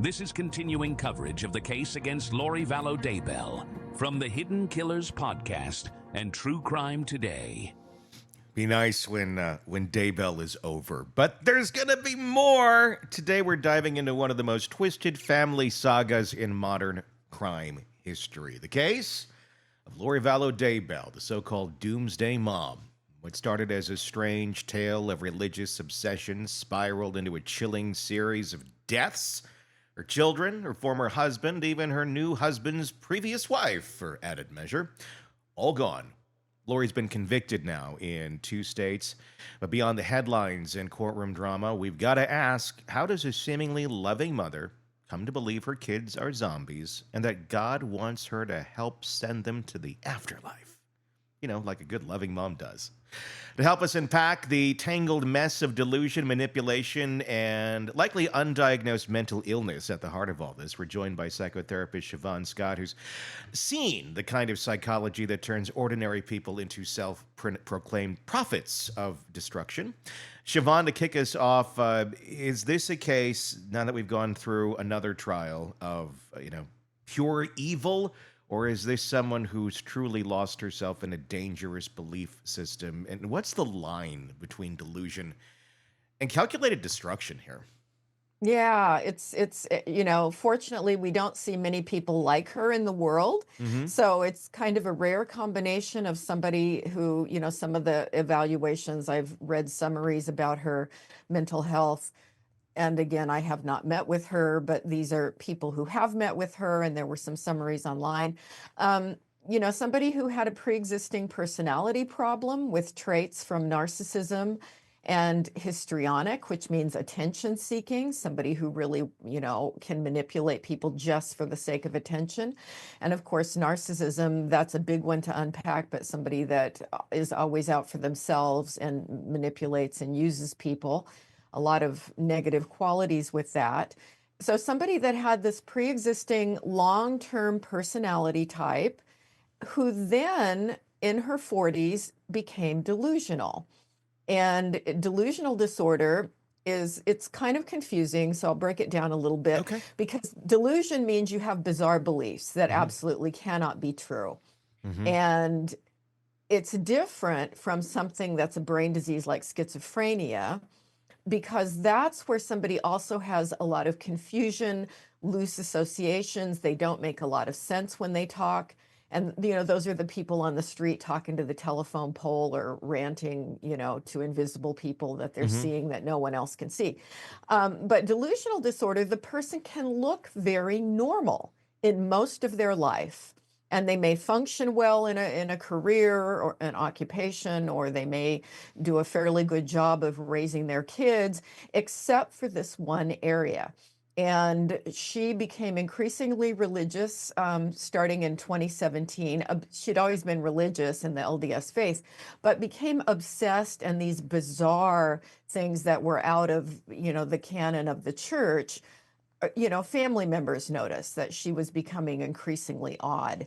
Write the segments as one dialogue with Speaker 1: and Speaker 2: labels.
Speaker 1: This is continuing coverage of the case against Lori Vallow Daybell from the Hidden Killers podcast and True Crime Today.
Speaker 2: Be nice when Daybell is over, but there's gonna be more. Today we're diving into one of the most twisted family sagas in modern crime history. The case of Lori Vallow Daybell, the so-called Doomsday Mom. What started as a strange tale of religious obsession spiraled into a chilling series of deaths. Her children, her former husband, even her new husband's previous wife, for added measure, all gone. Lori's been convicted now in 2 states, but beyond the headlines and courtroom drama, we've got to ask, how does a seemingly loving mother come to believe her kids are zombies and that God wants her to help send them to the afterlife? You know, like a good loving mom does. To help us unpack the tangled mess of delusion, manipulation, and likely undiagnosed mental illness at the heart of all this, we're joined by psychotherapist Shavaun Scott, who's seen the kind of psychology that turns ordinary people into self-proclaimed prophets of destruction. Shavaun, to kick us off, is this a case, now that we've gone through another trial, of, pure evil? Or is this someone who's truly lost herself in a dangerous belief system? And what's the line between delusion and calculated destruction here?
Speaker 3: Yeah, fortunately, we don't see many people like her in the world.
Speaker 2: Mm-hmm.
Speaker 3: So it's kind of a rare combination of somebody who, some of the evaluations, I've read summaries about her mental health. And again, I have not met with her, but these are people who have met with her, and there were some summaries online. Somebody who had a pre-existing personality problem with traits from narcissism and histrionic, which means attention seeking, somebody who really, can manipulate people just for the sake of attention. And of course, narcissism, that's a big one to unpack, but somebody that is always out for themselves and manipulates and uses people. A lot of negative qualities with that. So somebody that had this pre-existing long-term personality type, who then in her 40s became delusional. And delusional disorder it's kind of confusing, so I'll break it down a little bit.
Speaker 2: Okay.
Speaker 3: Because delusion means you have bizarre beliefs that absolutely cannot be true.
Speaker 2: Mm-hmm.
Speaker 3: And it's different from something that's a brain disease like schizophrenia, because that's where somebody also has a lot of confusion, loose associations. They don't make a lot of sense when they talk. And, those are the people on the street talking to the telephone pole or ranting, to invisible people that they're seeing that no one else can see. But delusional disorder, the person can look very normal in most of their life. And they may function well in a career or an occupation, or they may do a fairly good job of raising their kids, except for this one area. And she became increasingly religious starting in 2017. She'd always been religious in the LDS faith, but became obsessed, and these bizarre things that were out of, the canon of the church. Family members noticed that she was becoming increasingly odd.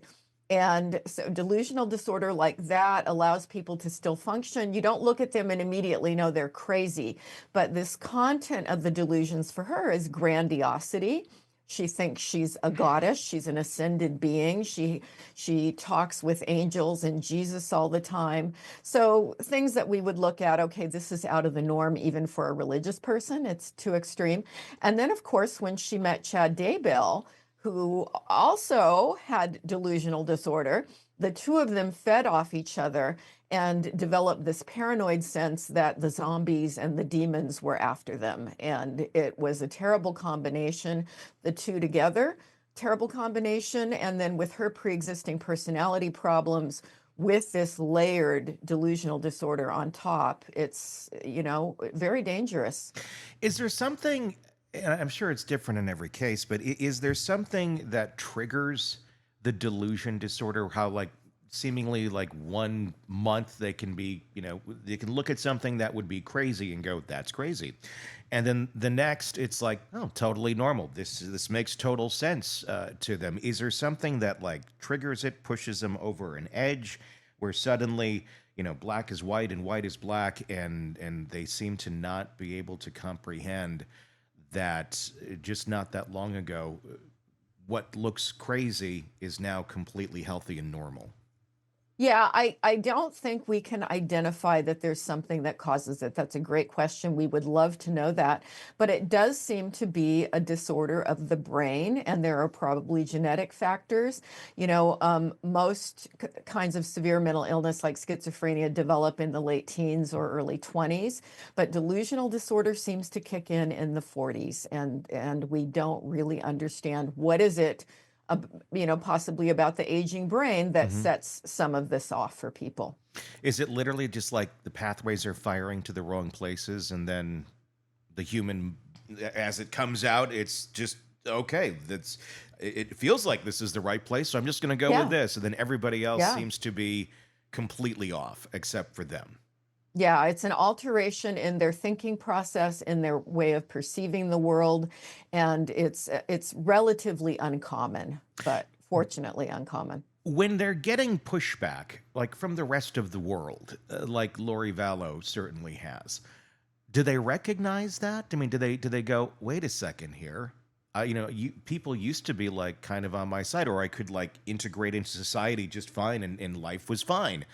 Speaker 3: And so delusional disorder like that allows people to still function. You don't look at them and immediately know they're crazy. But this content of the delusions for her is grandiosity. She thinks she's a goddess. She's an ascended being. She talks with angels and Jesus all the time. So things that we would look at, okay, this is out of the norm even for a religious person. It's too extreme. And then, of course, when she met Chad Daybell, who also had delusional disorder, the two of them fed off each other and developed this paranoid sense that the zombies and the demons were after them. And it was a terrible combination, the two together, terrible combination. And then with her pre-existing personality problems, with this layered delusional disorder on top, it's, very dangerous.
Speaker 2: Is there something, and I'm sure it's different in every case, but is there something that triggers the delusion disorder? How seemingly 1 month they can be, they can look at something that would be crazy and go, that's crazy. And then the next, it's like, oh, totally normal. This makes total sense to them. Is there something that triggers it, pushes them over an edge, where suddenly, black is white and white is black, and they seem to not be able to comprehend that just not that long ago, what looks crazy is now completely healthy and normal.
Speaker 3: Yeah, I don't think we can identify that there's something that causes it. That's a great question. We would love to know that. But it does seem to be a disorder of the brain, and there are probably genetic factors. Most kinds of severe mental illness like schizophrenia develop in the late teens or early 20s, but delusional disorder seems to kick in the 40s, and we don't really understand what is it possibly about the aging brain that
Speaker 2: Hmm.
Speaker 3: sets some of this off for people.
Speaker 2: Is it literally just like the pathways are firing to the wrong places, and then the human, as it comes out, it's just okay? It feels like this is the right place, so I'm just going to go with
Speaker 3: Yeah,
Speaker 2: this, and then everybody else
Speaker 3: yeah.
Speaker 2: seems to be completely off except for them.
Speaker 3: Yeah, it's an alteration in their thinking process, in their way of perceiving the world, and it's relatively uncommon, but fortunately uncommon.
Speaker 2: When they're getting pushback, like from the rest of the world, like Lori Vallow certainly has, do they recognize that? I mean, do they go, wait a second here? People used to be like kind of on my side, or I could like integrate into society just fine, and life was fine.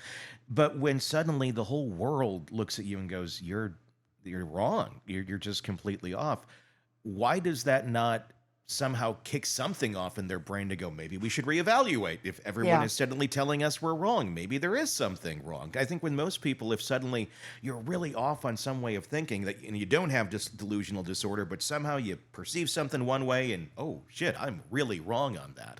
Speaker 2: But when suddenly the whole world looks at you and goes, you're wrong. You're just completely off. Why does that not somehow kick something off in their brain to go, maybe we should reevaluate? If everyone
Speaker 3: Yeah.
Speaker 2: is suddenly telling us we're wrong, maybe there is something wrong. I think when most people, if suddenly you're really off on some way of thinking that, and you don't have just delusional disorder, but somehow you perceive something one way and, oh shit, I'm really wrong on that.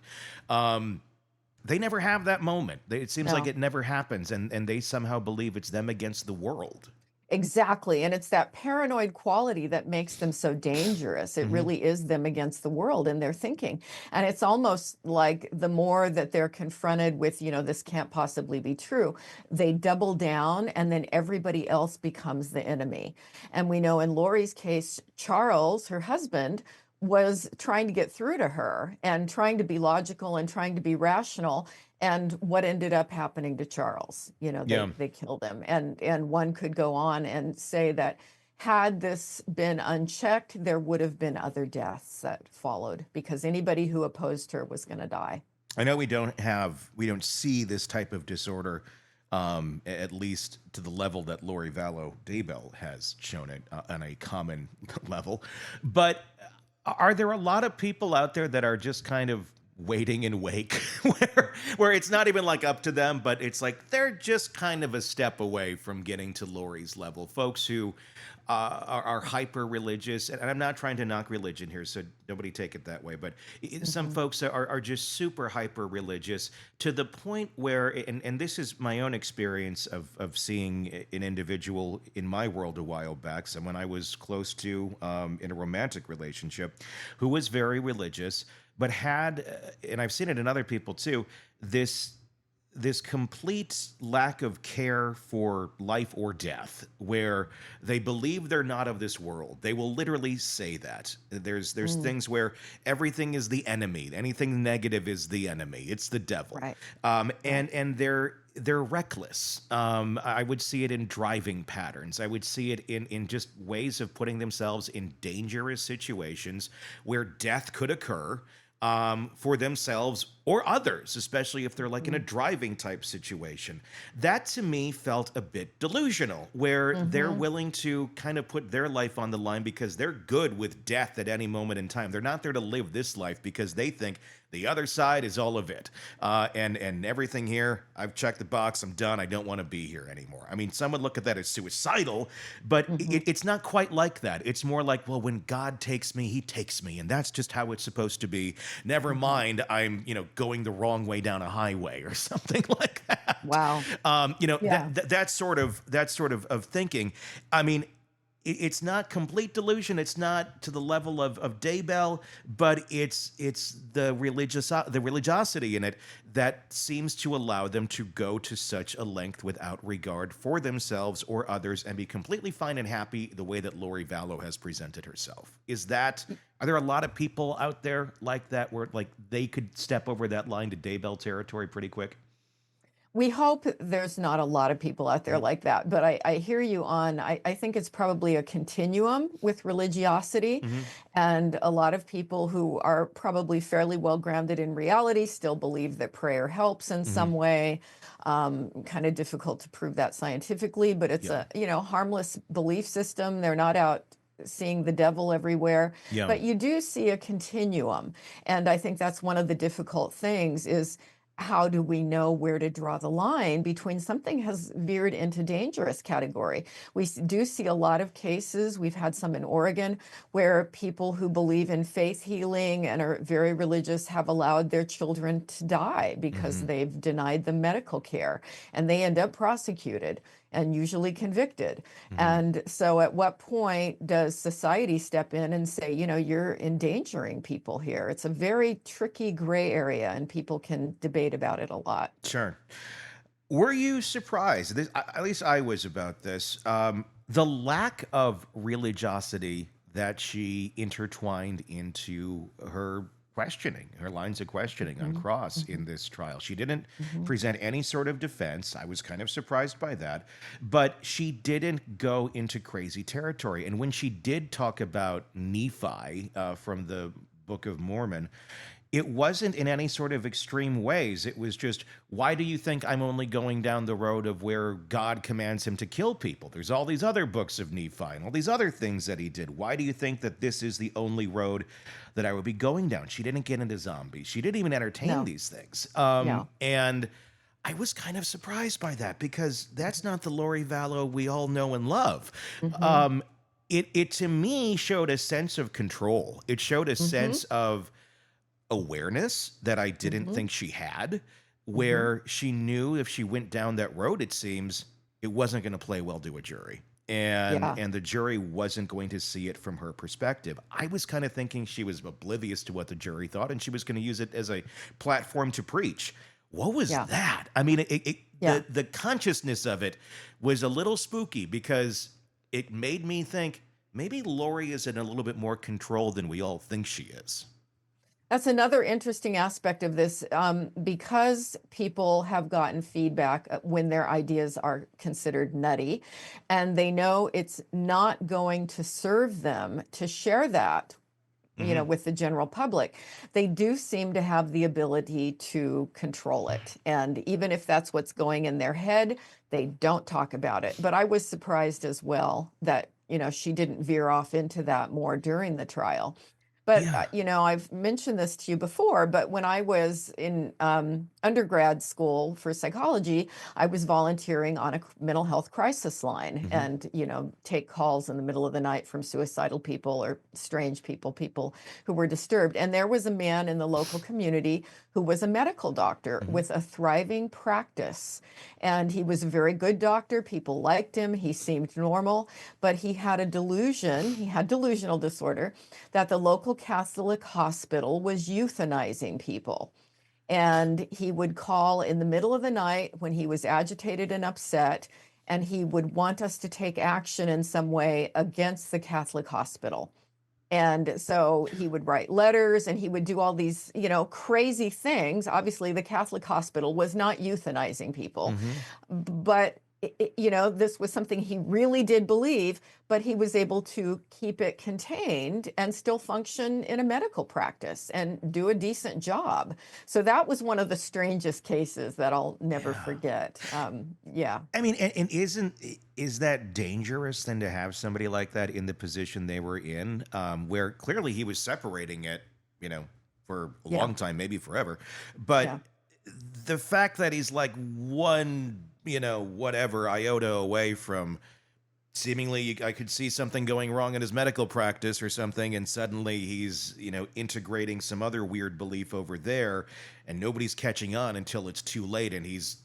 Speaker 2: They never have that moment. It seems like
Speaker 3: No.
Speaker 2: it never happens, and they somehow believe it's them against the world.
Speaker 3: Exactly. And it's that paranoid quality that makes them so dangerous. It
Speaker 2: Hmm.
Speaker 3: really is them against the world in their thinking. And it's almost like the more that they're confronted with, this can't possibly be true, they double down, and then everybody else becomes the enemy. And we know in Lori's case, Charles, her husband, was trying to get through to her and trying to be logical and trying to be rational. And what ended up happening to Charles,
Speaker 2: Yeah.
Speaker 3: they killed him. And one could go on and say that had this been unchecked, there would have been other deaths that followed, because anybody who opposed her was going to die.
Speaker 2: I know we don't see this type of disorder, at least to the level that Lori Vallow Daybell has shown it on a common level. But are there a lot of people out there that are just kind of waiting in wake, where it's not even like up to them, but it's like they're just kind of a step away from getting to Lori's level? Folks who are hyper religious, and I'm not trying to knock religion here, so nobody take it that way. But some
Speaker 3: Mhm.
Speaker 2: folks are just super hyper religious to the point where, and this is my own experience of seeing an individual in my world a while back, someone I was close to in a romantic relationship, who was very religious, but had, and I've seen it in other people too, this complete lack of care for life or death, where they believe they're not of this world. They will literally say that. There's
Speaker 3: Mm,
Speaker 2: things where everything is the enemy. Anything negative is the enemy. It's the devil.
Speaker 3: right, right.
Speaker 2: And they're reckless. I would see it in driving patterns. I would see it in just ways of putting themselves in dangerous situations where death could occur, for themselves or others, especially if they're like in a
Speaker 3: Mm,
Speaker 2: driving type situation. That to me felt a bit delusional, where they're
Speaker 3: mhm.
Speaker 2: willing to kind of put their life on the line because they're good with death at any moment in time. They're not there to live this life because they think the other side is all of it. And everything here, I've checked the box, I'm done, I don't want to be here anymore. I mean, some would look at that as suicidal, but
Speaker 3: Mhm.
Speaker 2: it's not quite like that. It's more like, well, when God takes me, he takes me, and that's just how it's supposed to be. Never
Speaker 3: Mhm.
Speaker 2: mind, I'm, going the wrong way down a highway or something like that.
Speaker 3: Wow. Yeah.
Speaker 2: That sort of thinking. I mean, it's not complete delusion. It's not to the level of Daybell, but it's the religiosity in it that seems to allow them to go to such a length without regard for themselves or others, and be completely fine and happy the way that Lori Vallow has presented herself. Are there a lot of people out there like that, where like they could step over that line to Daybell territory pretty quick?
Speaker 3: We hope there's not a lot of people out there like that, but I hear you on, I think it's probably a continuum with religiosity,
Speaker 2: Mm-hmm.
Speaker 3: and a lot of people who are probably fairly well grounded in reality still believe that prayer helps in
Speaker 2: Mm-hmm.
Speaker 3: some way. Kind of difficult to prove that scientifically, but it's
Speaker 2: Yeah.
Speaker 3: a, harmless belief system. They're not out seeing the devil everywhere,
Speaker 2: Yeah.
Speaker 3: but you do see a continuum. And I think that's one of the difficult things is, how do we know where to draw the line between something has veered into dangerous category? We do see a lot of cases. We've had some in Oregon where people who believe in faith healing and are very religious have allowed their children to die because
Speaker 2: Mm-hmm.
Speaker 3: they've denied them medical care, and they end up prosecuted and usually convicted.
Speaker 2: Mm-hmm.
Speaker 3: And so at what point does society step in and say, you're endangering people here? It's a very tricky gray area, and people can debate about it a lot.
Speaker 2: Sure. Were you surprised? At least I was about this. The lack of religiosity that she intertwined into her questioning, her lines of questioning on
Speaker 3: Mhm,
Speaker 2: cross
Speaker 3: mhm,
Speaker 2: in this trial. She didn't
Speaker 3: mhm.
Speaker 2: present any sort of defense. I was kind of surprised by that. But she didn't go into crazy territory. And when she did talk about Nephi from the Book of Mormon, it wasn't in any sort of extreme ways. It was just, why do you think I'm only going down the road of where God commands him to kill people? There's all these other books of Nephi and all these other things that he did. Why do you think that this is the only road that I would be going down? She didn't get into zombies. She didn't even entertain
Speaker 3: No,
Speaker 2: these things.
Speaker 3: yeah.
Speaker 2: And I was kind of surprised by that because that's not the Lori Vallow we all know and love.
Speaker 3: Hmm.
Speaker 2: Um, it to me showed a sense of control. It showed a
Speaker 3: Hmm.
Speaker 2: sense of awareness that I didn't
Speaker 3: Hmm.
Speaker 2: think she had,
Speaker 3: Hmm.
Speaker 2: where she knew if she went down that road, it seems it wasn't going to play well to a jury. And
Speaker 3: Yeah.
Speaker 2: and the jury wasn't going to see it from her perspective. I was kind of thinking she was oblivious to what the jury thought, and she was going to use it as a platform to preach. What was
Speaker 3: Yeah.
Speaker 2: that? I mean,
Speaker 3: Yeah.
Speaker 2: the consciousness of it was a little spooky because it made me think maybe Lori is in a little bit more control than we all think she is.
Speaker 3: That's another interesting aspect of this, because people have gotten feedback when their ideas are considered nutty, and they know it's not going to serve them to share that,
Speaker 2: Hmm.
Speaker 3: with the general public. They do seem to have the ability to control it. And even if that's what's going in their head, they don't talk about it. But I was surprised as well that, she didn't veer off into that more during the trial. But,
Speaker 2: Yeah.
Speaker 3: I've mentioned this to you before, but when I was in undergrad school for psychology, I was volunteering on a mental health crisis line
Speaker 2: Hmm.
Speaker 3: and, take calls in the middle of the night from suicidal people or strange people who were disturbed. And there was a man in the local community who was a medical doctor
Speaker 2: Hmm.
Speaker 3: with a thriving practice. And he was a very good doctor. People liked him. He seemed normal, but he had a delusion. He had delusional disorder that the local Catholic hospital was euthanizing people. And he would call in the middle of the night when he was agitated and upset, and he would want us to take action in some way against the Catholic hospital. And so he would write letters and he would do all these, crazy things. Obviously, the Catholic hospital was not euthanizing people,
Speaker 2: Hmm.
Speaker 3: but this was something he really did believe, but he was able to keep it contained and still function in a medical practice and do a decent job. So that was one of the strangest cases that I'll never
Speaker 2: Yeah.
Speaker 3: forget. Yeah.
Speaker 2: I mean, and is that dangerous then to have somebody like that in the position they were in, where clearly he was separating it, for a
Speaker 3: Yeah.
Speaker 2: long time, maybe forever, but
Speaker 3: Yeah.
Speaker 2: the fact that he's like one, whatever iota away from seemingly I could see something going wrong in his medical practice or something, and suddenly he's, integrating some other weird belief over there, and nobody's catching on until it's too late, and he's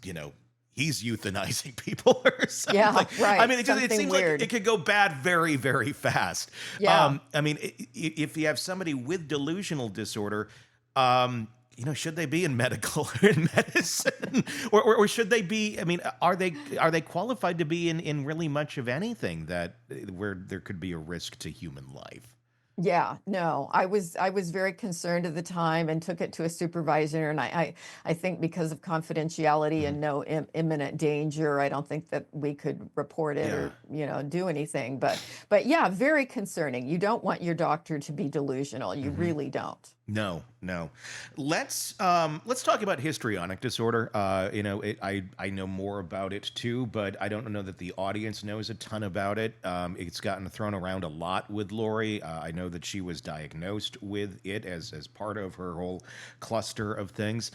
Speaker 2: euthanizing people or
Speaker 3: Yeah.
Speaker 2: something. I
Speaker 3: Right.
Speaker 2: mean, it
Speaker 3: Something
Speaker 2: seems like
Speaker 3: weird.
Speaker 2: it could go bad very, very fast.
Speaker 3: Yeah.
Speaker 2: I mean, if you have somebody with delusional disorder, um, should they be in medical in medicine, or should they be? I mean, are they qualified to be in really much of anything that where there could be a risk to human life?
Speaker 3: Yeah, no, I was very concerned at the time and took it to a supervisor. And I think because of confidentiality
Speaker 2: Mhm.
Speaker 3: and no imminent danger, I don't think that we could report it
Speaker 2: Yeah.
Speaker 3: or, do anything. But yeah, very concerning. You don't want your doctor to be delusional. You
Speaker 2: Hmm.
Speaker 3: really don't.
Speaker 2: No, no. Let's talk about histrionic disorder. I know more about it too, but I don't know that the audience knows a ton about it. It's gotten thrown around a lot with Lori. I know that she was diagnosed with it as part of her whole cluster of things.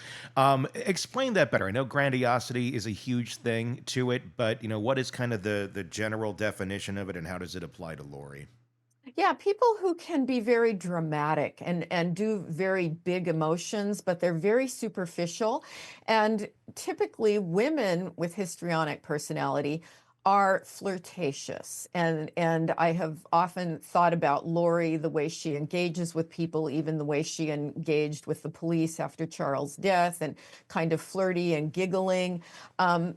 Speaker 2: Explain that better. I know grandiosity is a huge thing to it, but what is kind of the general definition of it, and how does it apply to Lori?
Speaker 3: Yeah, people who can be very dramatic and do very big emotions, but they're very superficial. And typically women with histrionic personality are flirtatious. And I have often thought about Lori, the way she engages with people, even the way she engaged with the police after Charles' death, and kind of flirty and giggling.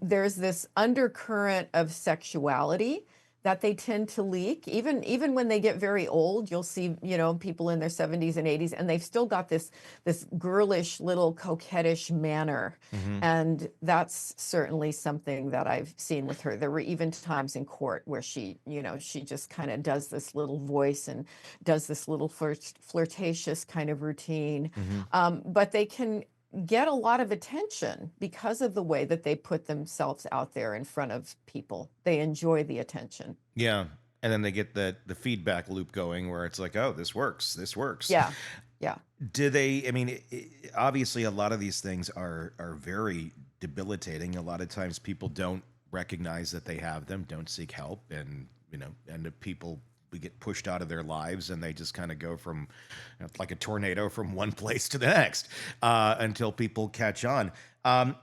Speaker 3: There's this undercurrent of sexuality that they tend to leak. Even when they get very old, you'll see, people in their 70s and 80s, and they've still got this girlish little coquettish manner.
Speaker 2: Hmm.
Speaker 3: And that's certainly something that I've seen with her. There were even times in court where she just kind of does this little voice and does this little flirtatious kind of routine.
Speaker 2: Hmm.
Speaker 3: But they can get a lot of attention because of the way that they put themselves out there in front of people. They enjoy the attention.
Speaker 2: Yeah. And then they get the feedback loop going where it's like, oh, this works. This works.
Speaker 3: Yeah. Yeah.
Speaker 2: Do they, I mean, obviously, a lot of these things are very debilitating. A lot of times people don't recognize that they have them, don't seek help, and, end up people we get pushed out of their lives and they just kind of go from like a tornado from one place to the next until people catch on.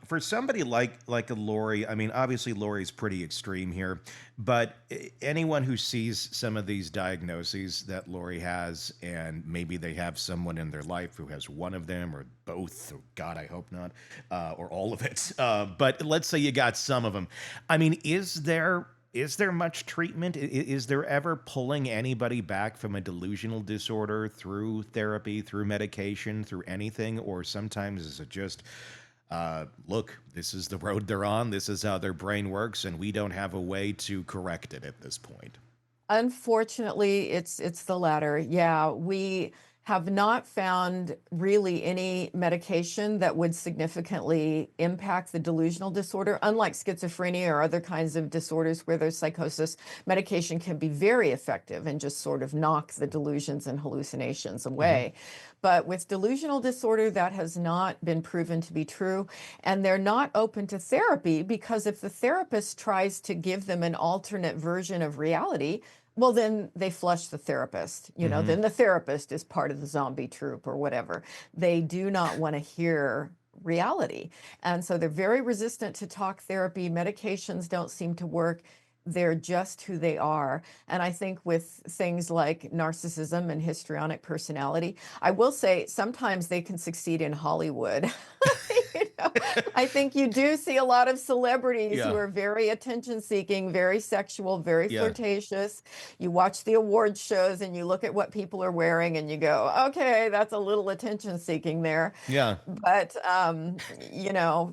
Speaker 2: For somebody like a Lori, I mean, obviously Lori's pretty extreme here, but anyone who sees some of these diagnoses that Lori has, and maybe they have someone in their life who has one of them or both, or God, I hope not, or all of it. But let's say you got some of them. I mean, is there much treatment? Is there ever pulling anybody back from a delusional disorder through therapy, through medication, through anything? Or sometimes is it just, look, this is the road they're on, this is how their brain works, and we don't have a way to correct it at this point?
Speaker 3: Unfortunately, it's the latter. Yeah, we have not found really any medication that would significantly impact the delusional disorder. Unlike schizophrenia or other kinds of disorders where there's psychosis, medication can be very effective and just sort of knock the delusions and hallucinations
Speaker 2: Hmm.
Speaker 3: away. But with delusional disorder, that has not been proven to be true. And they're not open to therapy because if the therapist tries to give them an alternate version of reality, well, then they flush the therapist.
Speaker 2: Hmm.
Speaker 3: Then the therapist is part of the zombie troop or whatever. They do not want to hear reality. And so they're very resistant to talk therapy. Medications don't seem to work. They're just who they are. And I think with things like narcissism and histrionic personality, I will say sometimes they can succeed in Hollywood. You know, I think you do see a lot of celebrities who
Speaker 2: Yeah.
Speaker 3: are very attention seeking, very sexual, very
Speaker 2: Yeah.
Speaker 3: flirtatious. You watch the awards shows and you look at what people are wearing and you go, okay, that's a little attention seeking there.
Speaker 2: Yeah.
Speaker 3: But,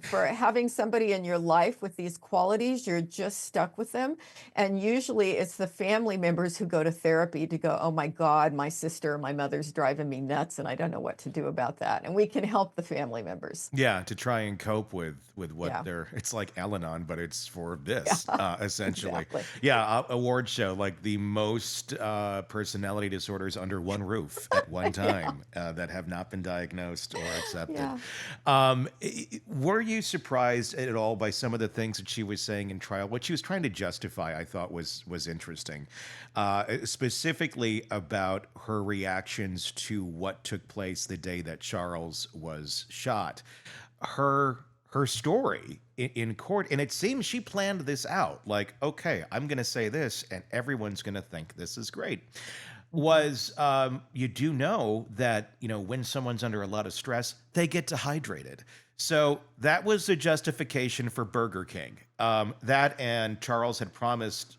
Speaker 3: for having somebody in your life with these qualities, you're just stuck with them. And usually it's the family members who go to therapy to go, oh my God, my sister or my mother's driving me nuts and I don't know what to do about that. And we can help the family members.
Speaker 2: Yeah, to try and cope with what
Speaker 3: Yeah.
Speaker 2: they're. It's like Al-Anon, but it's for this,
Speaker 3: Yeah,
Speaker 2: essentially.
Speaker 3: exactly.
Speaker 2: Yeah, award show, like the most personality disorders under one roof at one
Speaker 3: Yeah.
Speaker 2: time that have not been diagnosed or accepted.
Speaker 3: Yeah.
Speaker 2: Were you surprised at all by some of the things that she was saying in trial? What she was trying to justify, I thought was interesting, specifically about her reactions to what took place the day that Charles was shot. Her story in court, and it seems she planned this out. Like, okay, I'm going to say this, and everyone's going to think this is great.
Speaker 3: Mhm.
Speaker 2: Was you do know that when someone's under a lot of stress, they get dehydrated. So that was the justification for Burger King. That and Charles had promised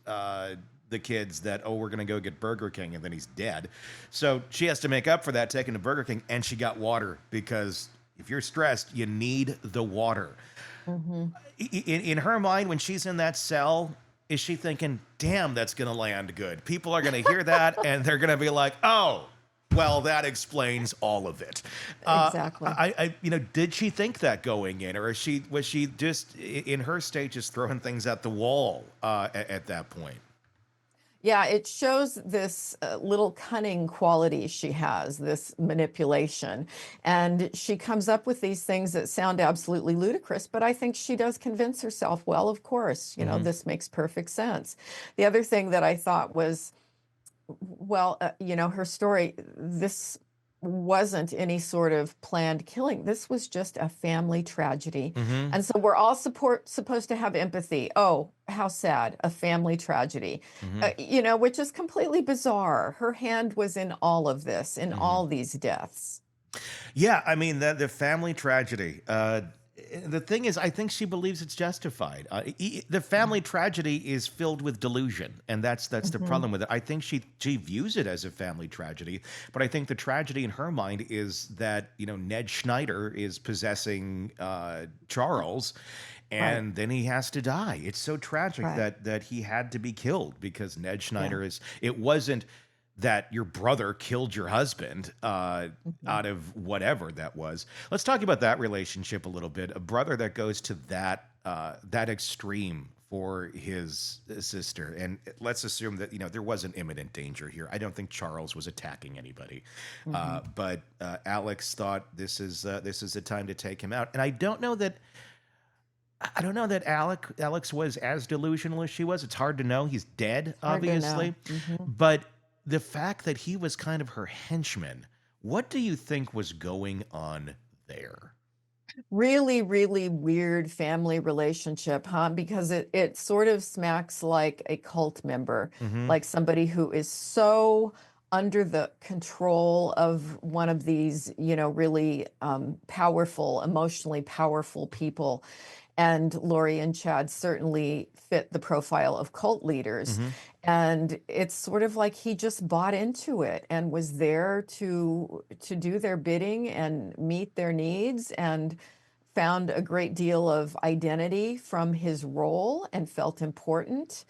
Speaker 2: the kids that, oh, we're going to go get Burger King, and then he's dead. So she has to make up for that taking to Burger King, and she got water because if you're stressed, you need the water.
Speaker 3: Hmm.
Speaker 2: In her mind, when she's in that cell, is she thinking, damn, that's going to land good? People are going to hear that, and they're going to be like, oh, well, that explains all of it.
Speaker 3: Exactly.
Speaker 2: Did she think that going in, or was she just in her state just throwing things at the wall at that point?
Speaker 3: Yeah, it shows this little cunning quality she has, this manipulation. And she comes up with these things that sound absolutely ludicrous, but I think she does convince herself, well, of course, this makes perfect sense. The other thing that I thought was, well, her story, this wasn't any sort of planned killing. This was just a family tragedy.
Speaker 2: Mm-hmm.
Speaker 3: And so we're all supposed to have empathy. Oh, how sad, a family tragedy,
Speaker 2: Mm-hmm.
Speaker 3: which is completely bizarre. Her hand was in all of this, in
Speaker 2: Mm-hmm.
Speaker 3: all these deaths.
Speaker 2: Yeah, I mean, the family tragedy. The thing is, I think she believes it's justified. The family tragedy is filled with delusion, and that's the
Speaker 3: Mhm.
Speaker 2: problem with it. I think she views it as a family tragedy, but I think the tragedy in her mind is that Ned Schneider is possessing Charles,
Speaker 3: Right,
Speaker 2: and then he has to die. It's so tragic
Speaker 3: right.
Speaker 2: that he had to be killed because Ned
Speaker 3: Yeah.
Speaker 2: Schneider is. It wasn't that your brother killed your husband
Speaker 3: Mhm.
Speaker 2: out of whatever that was. Let's talk about that relationship a little bit. A brother that goes to that extreme for his sister, and let's assume that there wasn't imminent danger here. I don't think Charles was attacking anybody,
Speaker 3: Mhm.
Speaker 2: but Alex thought this is the time to take him out, and I don't know that Alex was as delusional as she was. It's hard to know. He's dead,
Speaker 3: Hard to know.
Speaker 2: obviously.
Speaker 3: Mhm.
Speaker 2: But the fact that he was kind of her henchman, what do you think was going on there?
Speaker 3: Really, really weird family relationship, huh? Because it sort of smacks like a cult member,
Speaker 2: Mm-hmm.
Speaker 3: like somebody who is so under the control of one of these, really powerful, emotionally powerful people. And Lori and Chad certainly fit the profile of cult leaders.
Speaker 2: Mm-hmm.
Speaker 3: And it's sort of like he just bought into it and was there to do their bidding and meet their needs, and found a great deal of identity from his role and felt important.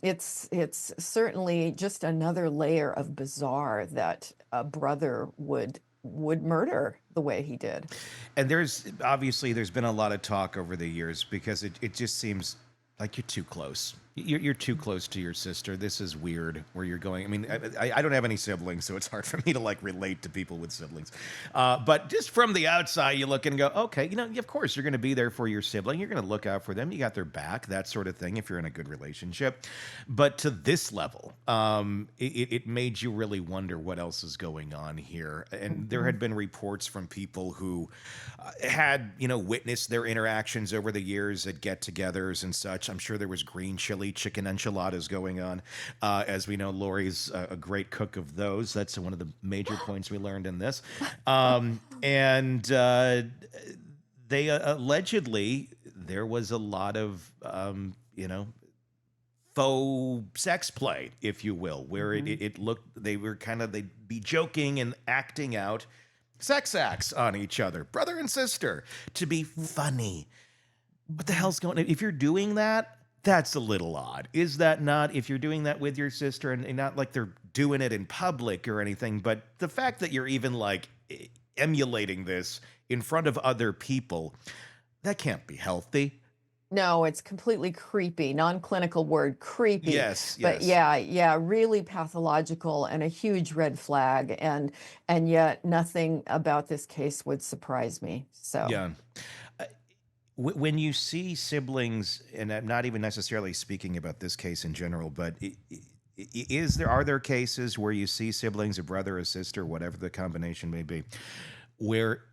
Speaker 3: It's certainly just another layer of bizarre that a brother would murder the way he did.
Speaker 2: And there's been a lot of talk over the years because it just seems like you're too close. You're too close to your sister. This is weird where you're going. I mean, I don't have any siblings, so it's hard for me to relate to people with siblings. But just from the outside, you look and go, okay, of course you're going to be there for your sibling. You're going to look out for them. You got their back, that sort of thing, if you're in a good relationship. But to this level, it made you really wonder what else is going on here. And there
Speaker 3: Mhm.
Speaker 2: had been reports from people who had witnessed their interactions over the years at get-togethers and such. I'm sure there was green chili chicken enchiladas going on. As we know, Lori's a great cook of those. That's one of the major points we learned in this. And they allegedly, there was a lot of faux sex play, if you will, where
Speaker 3: Mhm.
Speaker 2: it looked, they'd be joking and acting out sex acts on each other, brother and sister, to be funny. What the
Speaker 3: Mhm.
Speaker 2: hell's going on? If you're doing that, that's a little odd. Is that not? If you're doing that with your sister and not like they're doing it in public or anything, but the fact that you're even emulating this in front of other people, that can't be healthy.
Speaker 3: No, it's completely creepy, non-clinical word, creepy.
Speaker 2: Yes,
Speaker 3: But
Speaker 2: yes.
Speaker 3: yeah, yeah, really pathological and a huge red flag. And yet nothing about this case would surprise me. So
Speaker 2: Yeah. Uh, when you see siblings, and I'm not even necessarily speaking about this case in general, but are there cases where you see siblings, a brother, a sister, whatever the combination may be, where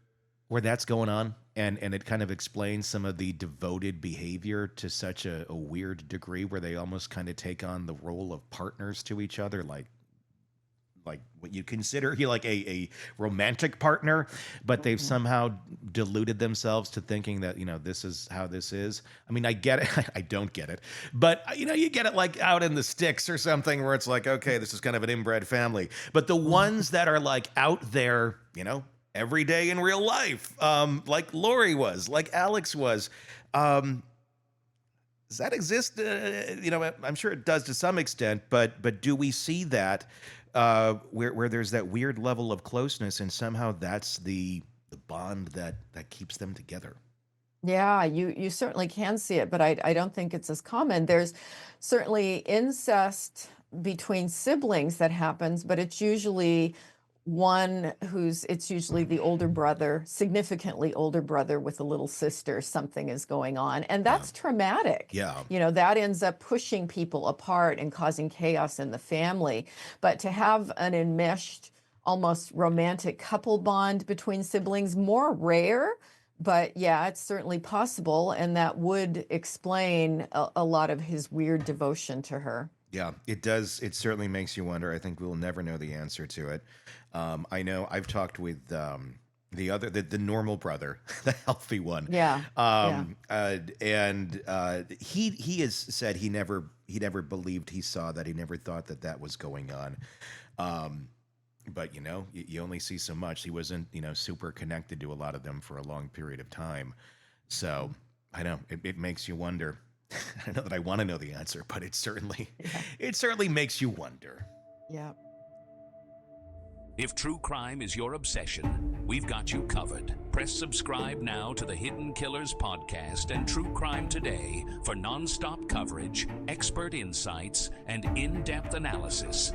Speaker 2: that's going on, and it kind of explains some of the devoted behavior to such a weird degree where they almost kind of take on the role of partners to each other, like what you consider like a romantic partner, but they've somehow deluded themselves to thinking that, this is how this is. I mean, I get it. I don't get it, but you get it like out in the sticks or something where it's like, okay, this is kind of an inbred family. But the ones that are like out there, every day in real life, like Lori was, like Alex was, does that exist? I'm sure it does to some extent, but do we see that where there's that weird level of closeness, and somehow that's the bond that keeps them together?
Speaker 3: Yeah, you certainly can see it, but I don't think it's as common. There's certainly incest between siblings that happens, but it's usually it's usually the older brother, significantly older brother with a little sister. Something is going on, and that's traumatic.
Speaker 2: Yeah.
Speaker 3: That ends up pushing people apart and causing chaos in the family. But to have an enmeshed, almost romantic couple bond between siblings, more rare. But yeah, it's certainly possible, and that would explain a lot of his weird devotion to her.
Speaker 2: Yeah, it does. It certainly makes you wonder. I think we'll never know the answer to it. I know I've talked with the normal brother, the healthy one.
Speaker 3: Yeah.
Speaker 2: And he has said he never believed he saw that. He never thought that was going on. But you only see so much. He wasn't super connected to a lot of them for a long period of time. So I know it makes you wonder. I don't know that I want to know the answer, but it certainly makes you wonder.
Speaker 3: Yeah.
Speaker 1: If true crime is your obsession, we've got you covered. Press subscribe now to the Hidden Killers podcast and True Crime Today for nonstop coverage, expert insights, and in-depth analysis.